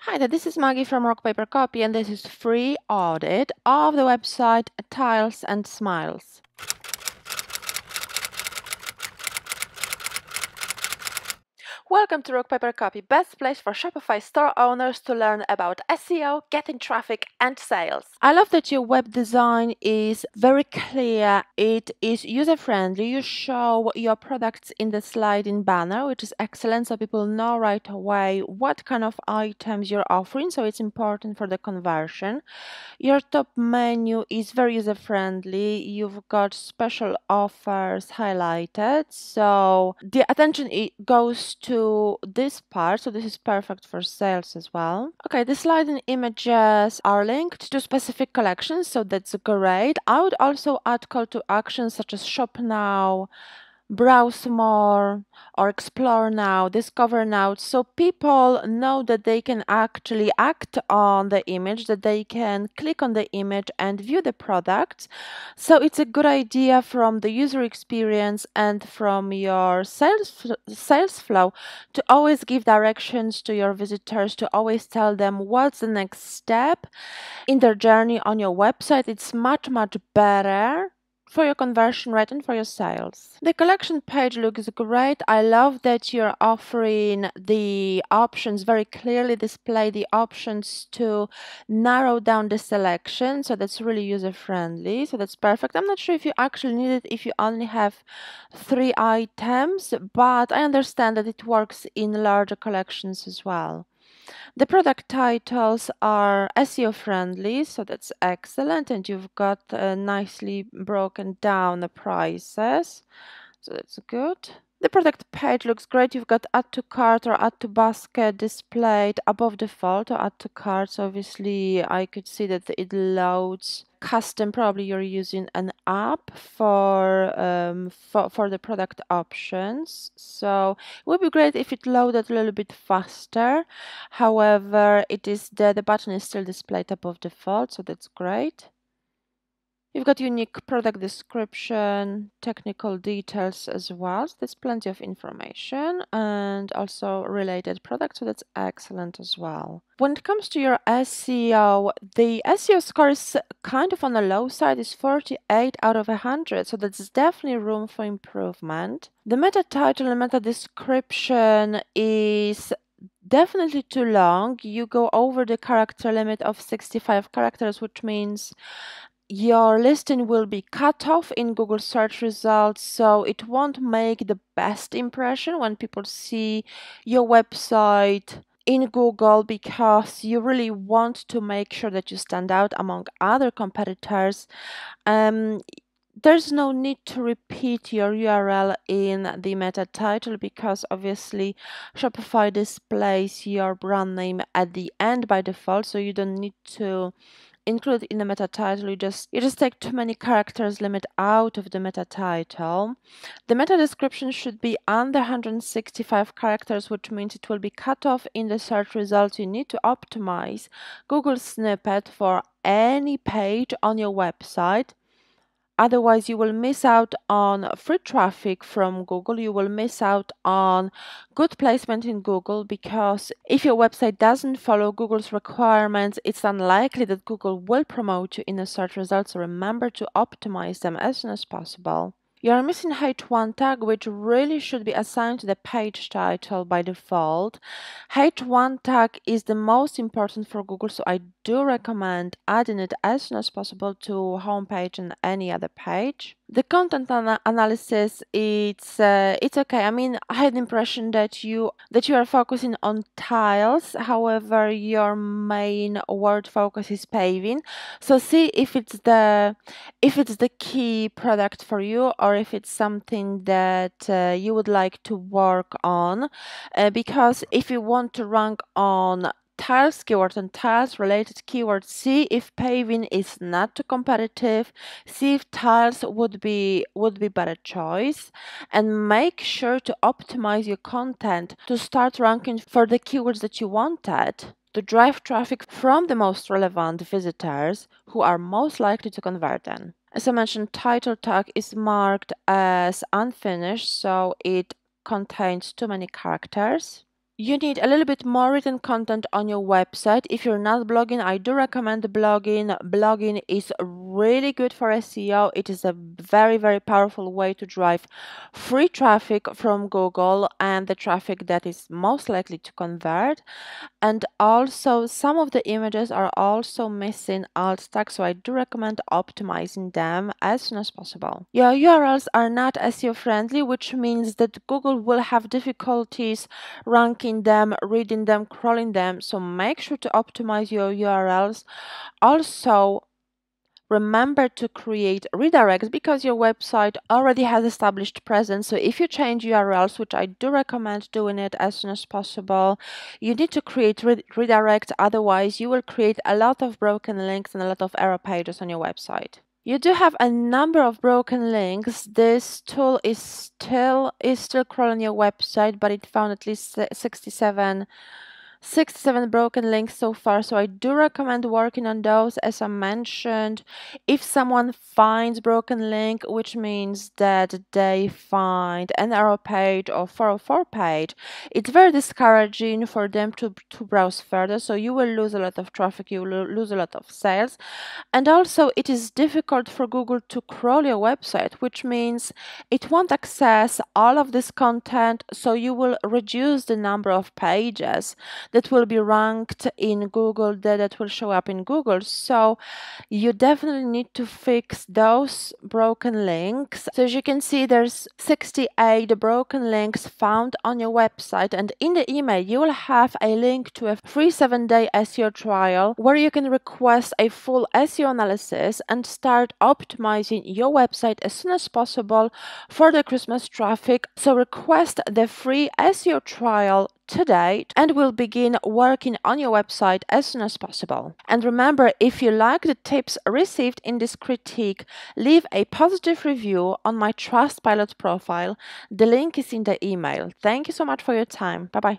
Hi there, this is Maggie from Rock Paper Copy, and this is free audit of the website Tiles and Smiles. Welcome to Rock Paper Copy, best place for Shopify store owners to learn about SEO, getting traffic, and sales. I love that your web design is very clear. It is user-friendly. You show your products in the sliding banner, which is excellent, so people know right away what kind of items you're offering, so it's important for the conversion. Your top menu is very user-friendly. You've got special offers highlighted, so the attention goes to this part, so this is perfect for sales as well. Okay, the sliding images are linked to specific collections, so that's great. I would also add call to action such as shop now, browse more, or explore now, discover now, so people know that they can actually act on the image, that they can click on the image and view the product. So it's a good idea from the user experience and from your sales flow to always give directions to your visitors, to always tell them what's the next step in their journey on your website. It's much better for your conversion rate and for your sales. The collection page looks great. I love that you're offering the options, very clearly display the options to narrow down the selection. So that's really user friendly. So that's perfect. I'm not sure if you actually need it if you only have 3 items, but I understand that it works in larger collections as well. The product titles are SEO friendly, so that's excellent, and you've got nicely broken down the prices, so that's good. The product page looks great. You've got add to cart or add to basket displayed above the fold or add to cart. So obviously I could see that it loads custom. Probably you're using an app for the product options. So it would be great if it loaded a little bit faster. However, the button is still displayed above the fold, so that's great. You've got unique product description, technical details as well. So there's plenty of information and also related products, so that's excellent as well. When it comes to your SEO, the SEO score is kind of on the low side, is 48 out of 100, so that's definitely room for improvement. The meta title and meta description is definitely too long. You go over the character limit of 65 characters, which means your listing will be cut off in Google search results, so it won't make the best impression when people see your website in Google, because you really want to make sure that you stand out among other competitors. There's no need to repeat your URL in the meta title because obviously Shopify displays your brand name at the end by default, so you don't need to include in the meta title. You just take too many characters limit out of the meta title. The meta description should be under 165 characters, which means it will be cut off in the search results. You need to optimize Google snippet for any page on your website. Otherwise, you will miss out on free traffic from Google. You will miss out on good placement in Google, because if your website doesn't follow Google's requirements, it's unlikely that Google will promote you in the search results. So remember to optimize them as soon as possible. You are missing H1 tag, which really should be assigned to the page title by default. H1 tag is the most important for Google, so I do recommend adding it as soon as possible to homepage and any other page. The content analysis, it's okay. I mean, I had the impression that you are focusing on tiles. However, your main word focus is paving. So see if it's the key product for you, or if it's something that you would like to work on, because if you want to rank on tiles keyword and tiles related keywords, see if paving is not too competitive, see if tiles would be better choice, and make sure to optimize your content to start ranking for the keywords that you wanted, to drive traffic from the most relevant visitors who are most likely to convert in. As I mentioned, title tag is marked as unfinished, so it contains too many characters. You need a little bit more written content on your website. If you're not blogging, I do recommend blogging. Blogging is really good for SEO. It is a very, very powerful way to drive free traffic from Google and the traffic that is most likely to convert. And also, some of the images are also missing alt tags, so I do recommend optimizing them as soon as possible. Your URLs are not SEO friendly, which means that Google will have difficulties ranking them, reading them, crawling them, so make sure to optimize your URLs. Also, remember to create redirects because your website already has established presence. So if you change URLs, which I do recommend doing it as soon as possible, you need to create redirects. Otherwise, you will create a lot of broken links and a lot of error pages on your website. You do have a number of broken links. This tool is still crawling your website, but it found at least 67 broken links so far, so I do recommend working on those. As I mentioned, if someone finds broken link, which means that they find an error page or 404 page, it's very discouraging for them to browse further, so you will lose a lot of traffic, you will lose a lot of sales. And also, it is difficult for Google to crawl your website, which means it won't access all of this content, so you will reduce the number of pages that will be ranked in Google, that will show up in Google. So you definitely need to fix those broken links. So as you can see, there's 68 broken links found on your website, and in the email you will have a link to a free 7-day SEO trial where you can request a full SEO analysis and start optimizing your website as soon as possible for the Christmas traffic. So request the free SEO trial today and we'll begin working on your website as soon as possible. And remember, if you like the tips received in this critique, leave a positive review on my Trustpilot profile. The link is in the email. Thank you so much for your time. Bye bye.